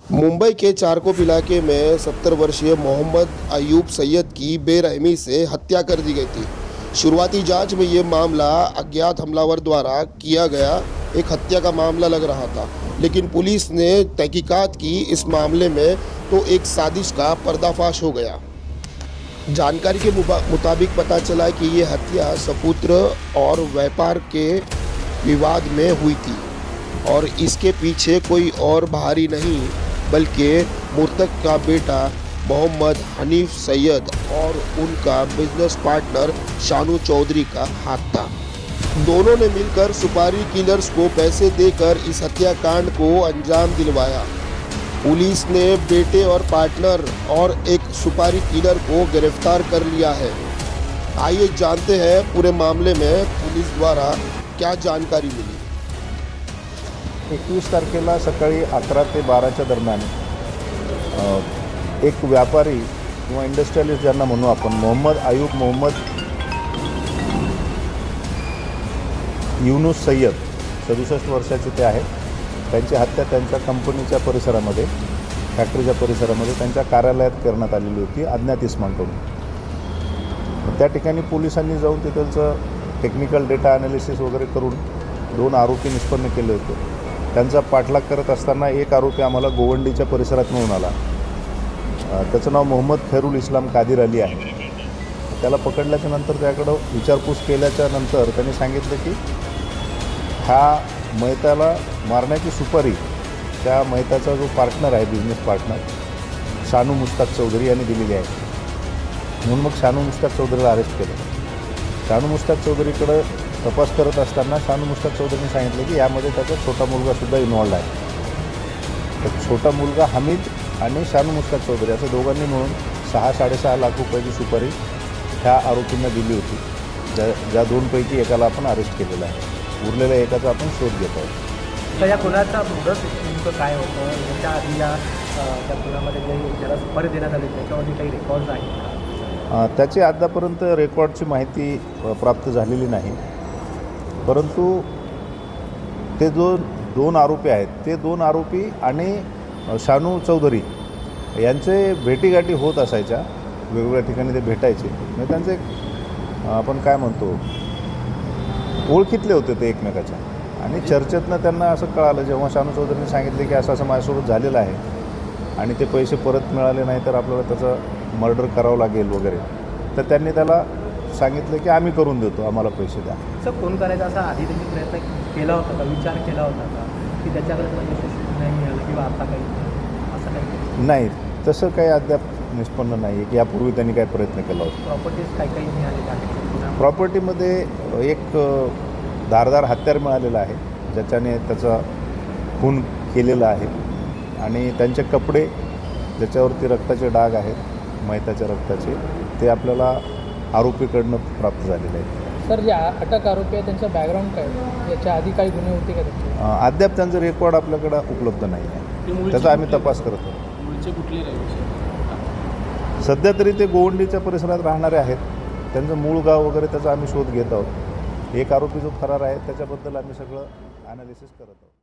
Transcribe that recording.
मुंबई के चारकोप इलाके में 70 वर्षीय मोहम्मद अयूब सैयद की बेरहमी से हत्या कर दी गई थी। शुरुआती जांच में ये मामला अज्ञात हमलावर द्वारा किया गया एक हत्या का मामला लग रहा था, लेकिन पुलिस ने तहकीकात की इस मामले में तो एक साजिश का पर्दाफाश हो गया। जानकारी के मुताबिक पता चला कि ये हत्या सपुत्र और व्यापार के विवाद में हुई थी और इसके पीछे कोई और बाहरी नहीं बल्कि मृतक का बेटा मोहम्मद हनीफ सैयद और उनका बिजनेस पार्टनर शानू चौधरी का हाथ था। दोनों ने मिलकर सुपारी किलर्स को पैसे देकर इस हत्याकांड को अंजाम दिलवाया। पुलिस ने बेटे और पार्टनर और एक सुपारी किलर को गिरफ्तार कर लिया है। आइए जानते हैं पूरे मामले में पुलिस द्वारा क्या जानकारी मिली। 21 तारखेला सकाळी 11 ते 12च्या दरम्यान एक व्यापारी किंवा इंडस्ट्रियलिस्ट ज्यांना म्हणू आपण, मोहम्मद अयूब मोहम्मद युनुस सय्यद 67 वर्षाचे ते आहेत। त्यांची हत्या त्यांच्या कंपनीच्या परिसरामध्ये, फॅक्टरीच्या परिसरामध्ये त्यांच्या कार्यालयात करण्यात आलेली होती अज्ञात इसमांकडून। त्या ठिकाणी पोलिसांनी जाऊन तिथलचं टेक्निकल डेटा ॲनालिसिस वगैरे करून 2 आरोपी निष्पन्न केले होते। त्यांचा पाठलाग करत असताना एक आरोपी आम्हाला गोवंडीच्या परिसरात मिळून आला। त्याचं नाव मोहम्मद खैरुल इस्लाम कादिर अली आहे। त्याला पकडल्याच्या नंतर त्याकडं विचारपूस केल्याच्या नंतर त्यांनी सांगितलं की हा मैताला मारण्याची सुपारी त्या मैताचा जो पार्टनर आहे, बिझनेस पार्टनर शानू मुश्ताक चौधरी यांनी दिलेली आहे। म्हणून मग शानू मुश्ताक चौधरीला अरेस्ट केलं। शानू मुश्ताक चौधरीकडे तपास करत असताना शानू मुश्ताक चौधरीने सांगितलं की यामध्ये त्याचा छोटा मुलगासुद्धा इन्वॉल्ड आहे। तर छोटा मुलगा हमीद आणि शानू मुश्ताक चौधरी असं दोघांनी मिळून 6-6.5 लाख रुपयाची सुपारी ह्या आरोपींना दिली होती। ज्या 2पैकी एकाला आपण अरेस्ट केलेलं आहे। उरलेल्या एकाचा आपण शोध घेत आहोत। तर या गुन्ह्याचा मुदत नेमकं काय होतं, याच्या आधी त्या गुन्ह्यामध्ये जे ज्याला सुपारी देण्यात आली त्याच्यावरती काही रेकॉर्ड्स आहेत का? त्याची आतापर्यंत रेकॉर्डची माहिती प्राप्त झालेली नाही, परंतु ते जो 2 आरोपी आहेत ते 2 आरोपी आणि शानू चौधरी यांचे भेटीगाठी होत असायच्या। वेगवेगळ्या ठिकाणी ते भेटायचे। म्हणजे त्यांचे आपण काय म्हणतो, ओळखीतले होते ते एकमेकाच्या। आणि चर्चेतनं त्यांना असं कळालं, जेव्हा शानू चौधरीने सांगितले की असं असं माझ्यासोबत झालेलं आहे आणि ते पैसे परत मिळाले नाही तर आपल्याला त्याचं मर्डर करावं लागेल वगैरे, तर त्यांनी त्याला सांगितलं की आम्ही करून देतो, आम्हाला पैसे द्या। असं फोन करायचा असा आधी त्यांनी प्रयत्न केला होता का, विचार केला होता का की त्याच्याकडे नाही मिळालं किंवा आता काही असं काही? नाही, तसं काही अद्याप निष्पन्न नाही आहे की यापूर्वी त्यांनी काही प्रयत्न केला होता। प्रॉपर्टीज काही काही मिळालेल्या आहेत? प्रॉपर्टीमध्ये एक धारदार हत्यार मिळालेलं आहे ज्याच्याने त्याचा खून केलेला आहे आणि त्यांचे कपडे ज्याच्यावरती रक्ताचे डाग आहेत, मैताच्या रक्ताचे, ते आपल्याला आरोपीकडनं प्राप्त झालेले आहेत। सर, जे अटक आरोपी आहे त्यांचं बॅकग्राऊंड काय, याच्या आधी काही गुन्हे होते का त्यांचे? अद्याप त्यांचं रेकॉर्ड आपल्याकडं उपलब्ध नाही आहे, त्याचा आम्ही तपास करत आहोत। सध्या तरी ते गोवंडीच्या परिसरात राहणारे आहेत। त्यांचं मूळ गाव वगैरे त्याचा आम्ही शोध घेत आहोत। एक आरोपी जो फरार आहे त्याच्याबद्दल आम्ही सगळं ॲनालिसिस करत आहोत।